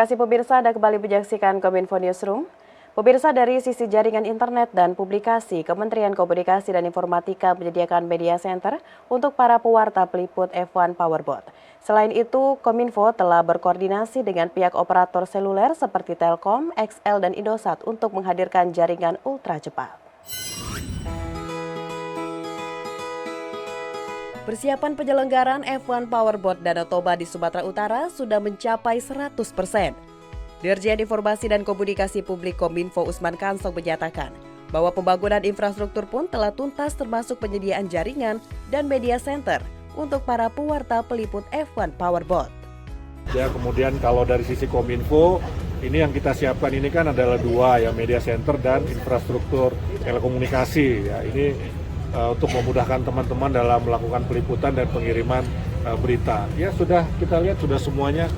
kasih pemirsa, Anda kembali menyaksikan Kominfo Newsroom. Pemirsa, dari sisi jaringan internet dan publikasi, Kementerian Komunikasi dan Informatika menyediakan media center untuk para pewarta peliput F1 Powerboat. Selain itu, Kominfo telah berkoordinasi dengan pihak operator seluler seperti Telkom, XL, dan Indosat untuk menghadirkan jaringan ultra cepat. Persiapan penyelenggaraan F1 Powerboat Danau Toba di Sumatera Utara sudah mencapai 100%. Dirjen Informasi dan Komunikasi Publik Kominfo Usman Kansong menyatakan bahwa pembangunan infrastruktur pun telah tuntas termasuk penyediaan jaringan dan media center untuk para pewarta peliput F1 Powerboat. Ya, kemudian kalau dari sisi Kominfo, ini yang kita siapkan ini kan adalah dua ya, media center dan infrastruktur telekomunikasi. Ya, ini untuk memudahkan teman-teman dalam melakukan peliputan dan pengiriman berita. Ya sudah, kita lihat sudah semuanya.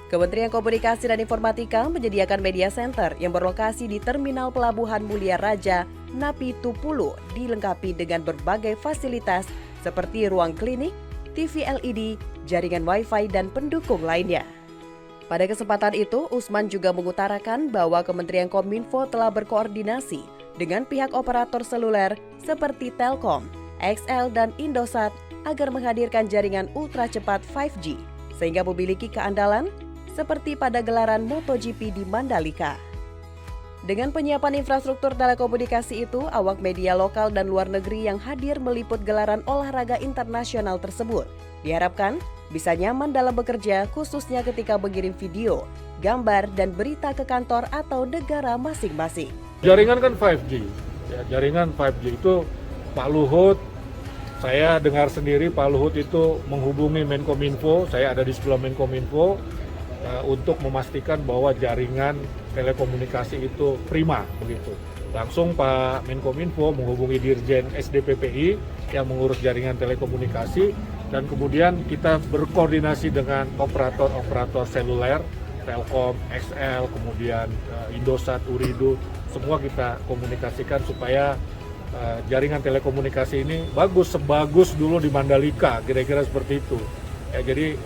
Kementerian Komunikasi dan Informatika menyediakan media center yang berlokasi di Terminal Pelabuhan Mulia Raja, Napi Tupulu, dilengkapi dengan berbagai fasilitas seperti ruang klinik, TV LED, jaringan Wi-Fi, dan pendukung lainnya. Pada kesempatan itu, Usman juga mengutarakan bahwa Kementerian Kominfo telah berkoordinasi dengan pihak operator seluler seperti Telkom, XL, dan Indosat agar menghadirkan jaringan ultra cepat 5G sehingga memiliki keandalan seperti pada gelaran MotoGP di Mandalika. Dengan penyiapan infrastruktur telekomunikasi itu, awak media lokal dan luar negeri yang hadir meliput gelaran olahraga internasional tersebut diharapkan bisa nyaman dalam bekerja, khususnya ketika mengirim video, gambar, dan berita ke kantor atau negara masing-masing. Jaringan kan 5G, ya, jaringan 5G itu Pak Luhut, saya dengar sendiri Pak Luhut itu menghubungi Menkominfo, saya ada di sebelah Menkominfo, untuk memastikan bahwa jaringan telekomunikasi itu prima begitu. Langsung Pak Menkominfo menghubungi Dirjen SDPPI yang mengurus jaringan telekomunikasi, dan kemudian kita berkoordinasi dengan operator seluler, Telkom, XL, kemudian Indosat, Uridu, semua kita komunikasikan supaya jaringan telekomunikasi ini bagus, sebagus dulu di Mandalika, kira-kira seperti itu. Ya, jadi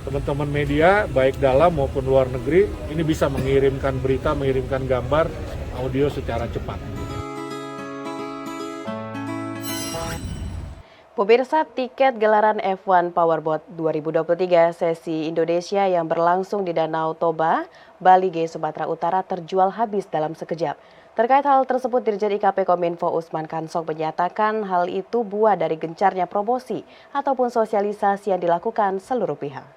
teman-teman media baik dalam maupun luar negeri ini bisa mengirimkan berita, mengirimkan gambar, audio secara cepat. Pemirsa, tiket gelaran F1 Powerboat 2023 sesi Indonesia yang berlangsung di Danau Toba, Bali G, Sumatera Utara terjual habis dalam sekejap. Terkait hal tersebut, Dirjen IKP Kominfo Usman Kansong menyatakan hal itu buah dari gencarnya promosi ataupun sosialisasi yang dilakukan seluruh pihak.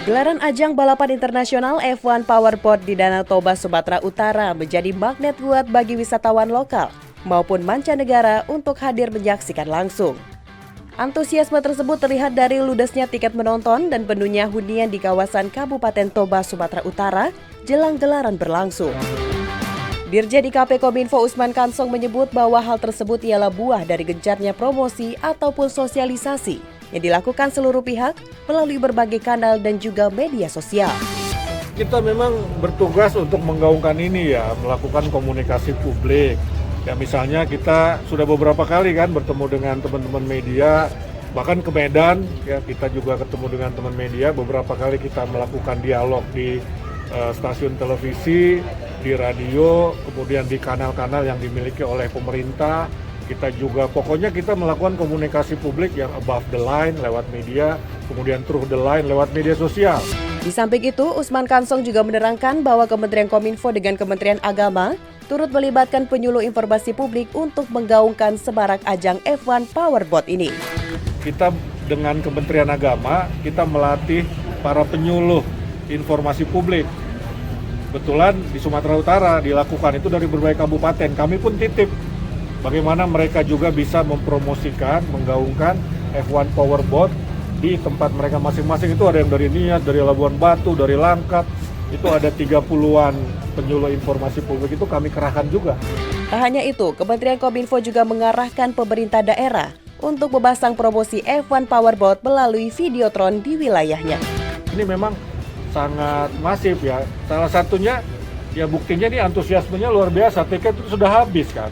Gelaran ajang balapan internasional F1 Powerboat di Danau Toba, Sumatera Utara menjadi magnet kuat bagi wisatawan lokal maupun mancanegara untuk hadir menyaksikan langsung. Antusiasme tersebut terlihat dari ludesnya tiket menonton dan penuhnya hunian di kawasan Kabupaten Toba, Sumatera Utara jelang gelaran berlangsung. Dirjen IKP Kominfo Usman Kansong menyebut bahwa hal tersebut ialah buah dari gencarnya promosi ataupun sosialisasi yang dilakukan seluruh pihak melalui berbagai kanal dan juga media sosial. Kita memang bertugas untuk menggaungkan ini ya, melakukan komunikasi publik. Ya, misalnya kita sudah beberapa kali kan bertemu dengan teman-teman media, bahkan ke Medan ya, kita juga ketemu dengan teman media, beberapa kali kita melakukan dialog di stasiun televisi, di radio, kemudian di kanal-kanal yang dimiliki oleh pemerintah. Kita juga pokoknya kita melakukan komunikasi publik yang above the line lewat media, kemudian through the line lewat media sosial. Di samping itu, Usman Kansong juga menerangkan bahwa Kementerian Kominfo dengan Kementerian Agama turut melibatkan penyuluh informasi publik untuk menggaungkan semarak ajang F1 Powerboat ini. Kita dengan Kementerian Agama, kita melatih para penyuluh informasi publik. Kebetulan di Sumatera Utara dilakukan itu dari berbagai kabupaten. Kami pun titip bagaimana mereka juga bisa mempromosikan, menggaungkan F1 Powerboat di tempat mereka masing-masing. Itu ada yang dari Niat, dari Labuan Batu, dari Langkat. Itu ada 30-an penyuluh informasi publik, itu kami kerahkan juga. Tak hanya itu, Kementerian Kominfo juga mengarahkan pemerintah daerah untuk memasang promosi F1 Powerboat melalui videotron di wilayahnya. Ini memang sangat masif ya. Salah satunya ya buktinya nih antusiasmenya luar biasa. Tiket itu sudah habis kan.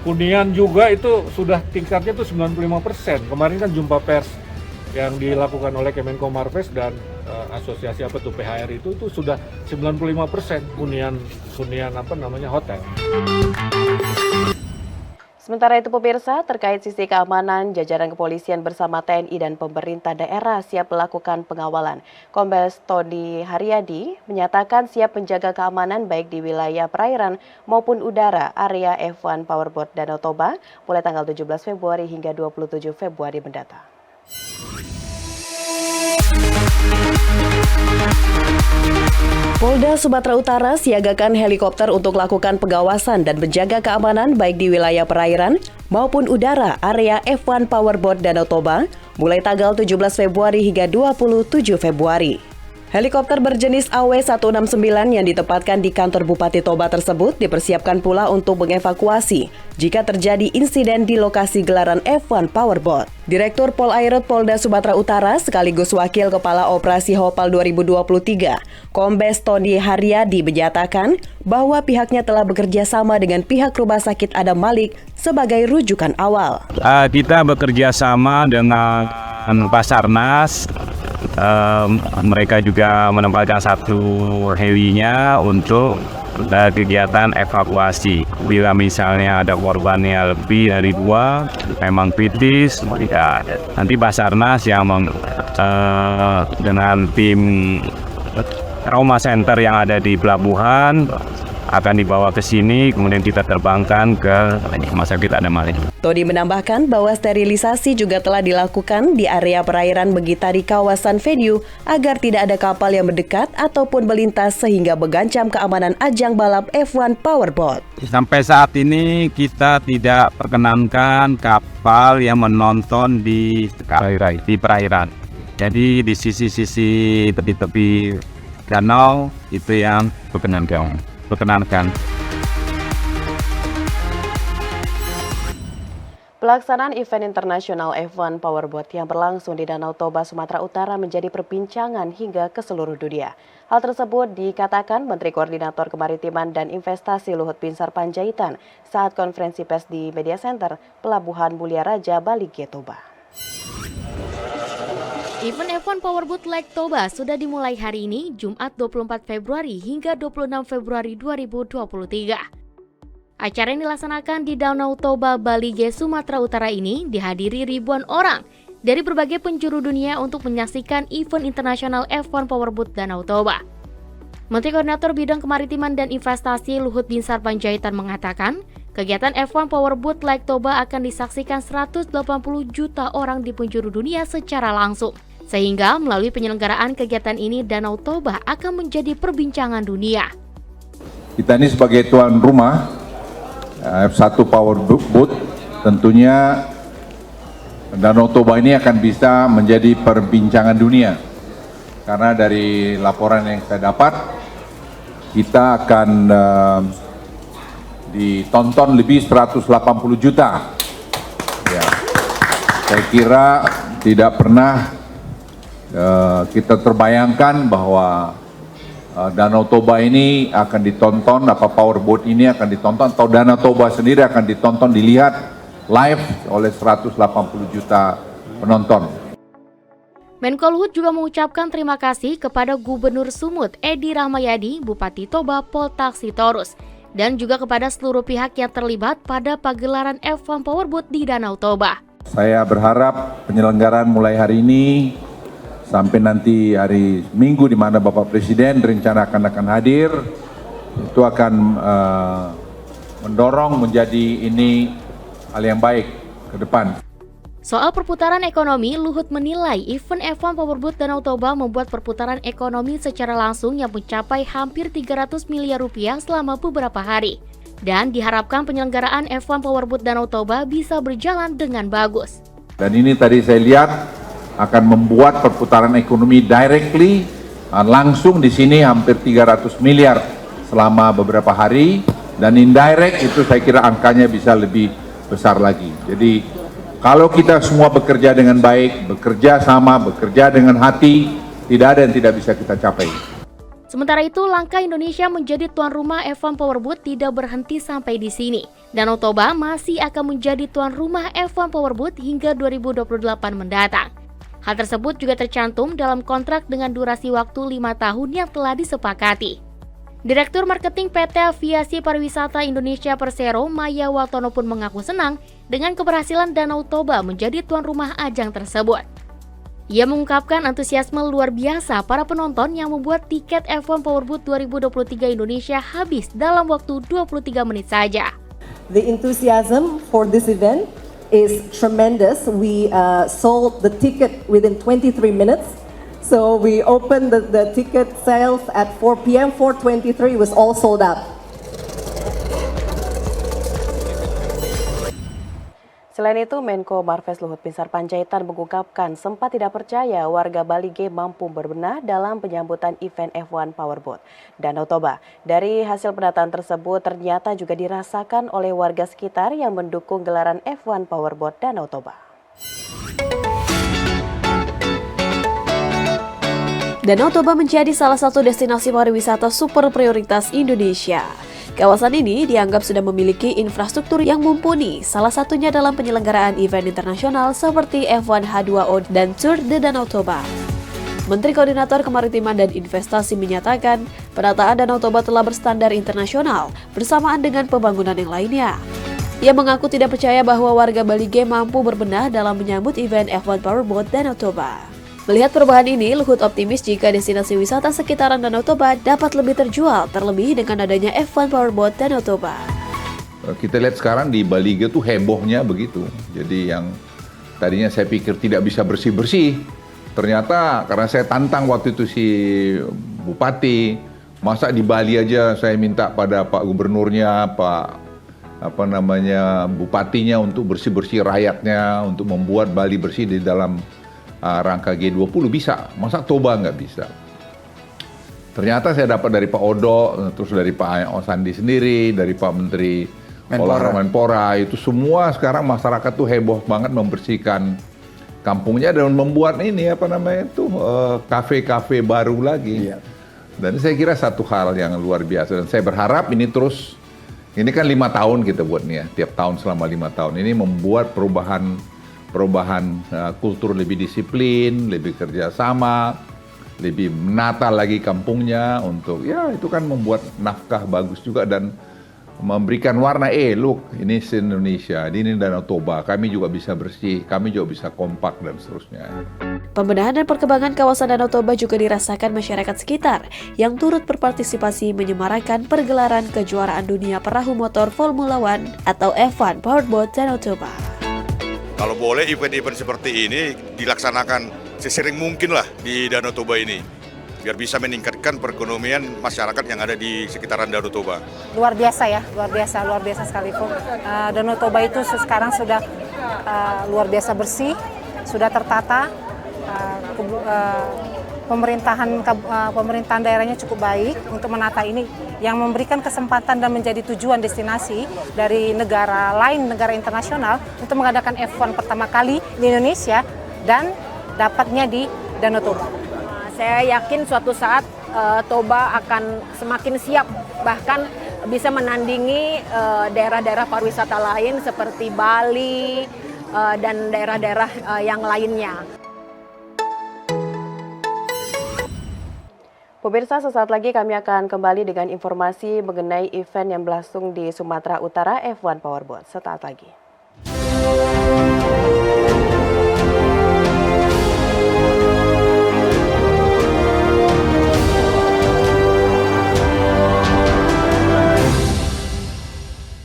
Hunian juga itu sudah tingkatnya itu 95%. Kemarin kan jumpa pers yang dilakukan oleh Kemenko Marves dan asosiasi PHR itu sudah 95% hunian hotel. Sementara itu pemirsa, terkait sisi keamanan, jajaran kepolisian bersama TNI dan pemerintah daerah siap melakukan pengawalan. Kombes Tony Haryadi menyatakan siap menjaga keamanan baik di wilayah perairan maupun udara area F1 Powerboat Danau Toba mulai tanggal 17 Februari hingga 27 Februari mendatang. Polda Sumatera Utara siagakan helikopter untuk melakukan pengawasan dan menjaga keamanan baik di wilayah perairan maupun udara area F1 Powerboat Danau Toba mulai tanggal 17 Februari hingga 27 Februari. Helikopter berjenis AW169 yang ditempatkan di kantor Bupati Toba tersebut dipersiapkan pula untuk mengevakuasi jika terjadi insiden di lokasi gelaran F1 Powerboat. Direktur Polairut Polda Sumatera Utara sekaligus Wakil Kepala Operasi Hopal 2023, Kombes Tony Haryadi menyatakan bahwa pihaknya telah bekerja sama dengan pihak Rumah Sakit Adam Malik sebagai rujukan awal. Kita bekerja sama dengan Basarnas. Mereka juga menempatkan satu helinya untuk kegiatan evakuasi. Bila misalnya ada korbannya lebih dari 2, memang kritis, ya, nanti Basarnas yang dengan tim trauma center yang ada di pelabuhan akan dibawa ke sini, kemudian kita terbangkan ke Rumah Sakit Adam Malik. Tony menambahkan bahwa sterilisasi juga telah dilakukan di area perairan Begita di kawasan venue agar tidak ada kapal yang mendekat ataupun melintas sehingga mengancam keamanan ajang balap F1 Powerboat. Sampai saat ini kita tidak perkenankan kapal yang menonton di perairan. Jadi di sisi-sisi tepi-tepi danau itu yang perkenankan. Pelaksanaan event internasional F1 Powerboat yang berlangsung di Danau Toba, Sumatera Utara menjadi perbincangan hingga ke seluruh dunia. Hal tersebut dikatakan Menteri Koordinator Kemaritiman dan Investasi Luhut Binsar Panjaitan saat konferensi pers di Media Center Pelabuhan Mulia Raja, Bali, Toba. Event F1 Powerboat Lake Toba sudah dimulai hari ini, Jumat 24 Februari hingga 26 Februari 2023. Acara yang dilaksanakan di Danau Toba, Bali, Sumatera Utara ini dihadiri ribuan orang dari berbagai penjuru dunia untuk menyaksikan event internasional F1 Powerboat Danau Toba. Menteri Koordinator Bidang Kemaritiman dan Investasi Luhut Binsar Panjaitan mengatakan, kegiatan F1 Powerboat Lake Toba akan disaksikan 180 juta orang di penjuru dunia secara langsung. Sehingga melalui penyelenggaraan kegiatan ini, Danau Toba akan menjadi perbincangan dunia. Kita ini sebagai tuan rumah F1 Powerboat, tentunya Danau Toba ini akan bisa menjadi perbincangan dunia. Karena dari laporan yang saya dapat, kita akan ditonton lebih 180 juta. Ya. Saya kira tidak pernah kita terbayangkan bahwa Danau Toba ini akan ditonton, Powerboat ini akan ditonton, atau Danau Toba sendiri akan ditonton, dilihat live oleh 180 juta penonton. Menko Luhut juga mengucapkan terima kasih kepada Gubernur Sumut Edi Rahmayadi, Bupati Toba Poltak Sitorus, dan juga kepada seluruh pihak yang terlibat pada pagelaran F1 Powerboat di Danau Toba. Saya berharap penyelenggaraan mulai hari ini sampai nanti hari Minggu di mana Bapak Presiden direncanakan akan hadir, itu akan mendorong menjadi ini hal yang baik ke depan. Soal perputaran ekonomi, Luhut menilai event F1 Powerboat Danau Toba membuat perputaran ekonomi secara langsung yang mencapai hampir 300 miliar rupiah selama beberapa hari. Dan diharapkan penyelenggaraan F1 Powerboat Danau Toba bisa berjalan dengan bagus. Dan ini tadi saya lihat akan membuat perputaran ekonomi directly langsung di sini hampir 300 miliar selama beberapa hari, dan indirect itu saya kira angkanya bisa lebih besar lagi. Jadi kalau kita semua bekerja dengan baik, bekerja sama, bekerja dengan hati, tidak ada yang tidak bisa kita capai. Sementara itu, langkah Indonesia menjadi tuan rumah F1 Powerboat tidak berhenti sampai di sini. Danau Toba masih akan menjadi tuan rumah F1 Powerboat hingga 2028 mendatang. Hal tersebut juga tercantum dalam kontrak dengan durasi waktu 5 tahun yang telah disepakati. Direktur Marketing PT Aviasi Pariwisata Indonesia Persero, Maya Watono pun mengaku senang dengan keberhasilan Danau Toba menjadi tuan rumah ajang tersebut. Ia mengungkapkan antusiasme luar biasa para penonton yang membuat tiket F1 Powerboat 2023 Indonesia habis dalam waktu 23 menit saja. The enthusiasm for this event is tremendous. We sold the ticket within 23 minutes. So we opened the ticket sales at 4 p.m. 4:23 was all sold out. Selain itu, Menko Marves Luhut Binsar Panjaitan mengungkapkan sempat tidak percaya warga Bali G mampu berbenah dalam penyambutan event F1 Powerboat Danau Toba. Dari hasil pendataan tersebut ternyata juga dirasakan oleh warga sekitar yang mendukung gelaran F1 Powerboat Danau Toba. Danau Toba menjadi salah satu destinasi pariwisata super prioritas Indonesia. Kawasan ini dianggap sudah memiliki infrastruktur yang mumpuni, salah satunya dalam penyelenggaraan event internasional seperti F1 H2O dan Tour de Danau Toba. Menteri Koordinator Kemaritiman dan Investasi menyatakan, penataan Danau Toba telah berstandar internasional bersamaan dengan pembangunan yang lainnya. Ia mengaku tidak percaya bahwa warga Bali G mampu berbenah dalam menyambut event F1 Powerboat Danau Toba. Melihat perubahan ini, Luhut optimis jika destinasi wisata sekitaran Danau Toba dapat lebih terjual, terlebih dengan adanya F1 Powerboat Danau Toba. Kita lihat sekarang di Bali G itu hebohnya begitu. Jadi yang tadinya saya pikir tidak bisa bersih-bersih, ternyata karena saya tantang waktu itu si Bupati, masa di Bali aja saya minta pada Pak Gubernurnya, Bupatinya untuk bersih-bersih rakyatnya, untuk membuat Bali bersih di dalam rangka G20 bisa, masa Toba nggak bisa? Ternyata saya dapat dari Pak Odo, terus dari Pak Sandi sendiri, dari Pak Menteri Menpora, itu semua sekarang masyarakat tuh heboh banget membersihkan kampungnya dan membuat kafe-kafe baru lagi. Iya. Dan saya kira satu hal yang luar biasa dan saya berharap ini terus, ini kan 5 tahun kita buat nih ya, tiap tahun selama 5 tahun ini membuat perubahan kultur lebih disiplin, lebih kerjasama, lebih menata lagi kampungnya untuk ya itu kan membuat nafkah bagus juga dan memberikan warna look ini Indonesia, ini Danau Toba, kami juga bisa bersih, kami juga bisa kompak dan seterusnya. Pembenahan dan perkembangan kawasan Danau Toba juga dirasakan masyarakat sekitar yang turut berpartisipasi menyemarakan pergelaran kejuaraan dunia perahu motor Formula One atau F1 Powerboat Danau Toba. Kalau boleh event-event seperti ini dilaksanakan sesering mungkin lah di Danau Toba ini, biar bisa meningkatkan perekonomian masyarakat yang ada di sekitaran Danau Toba. Luar biasa ya, luar biasa sekali Pung. Danau Toba itu sekarang sudah luar biasa bersih, sudah tertata, pemerintahan daerahnya cukup baik untuk menata ini, yang memberikan kesempatan dan menjadi tujuan destinasi dari negara lain, negara internasional untuk mengadakan F1 pertama kali di Indonesia dan dapatnya di Danau Toba. Saya yakin suatu saat Toba akan semakin siap, bahkan bisa menandingi daerah-daerah pariwisata lain seperti Bali dan daerah-daerah yang lainnya. Pemirsa, sesaat lagi kami akan kembali dengan informasi mengenai event yang berlangsung di Sumatera Utara F1 Powerboat. Sesaat lagi.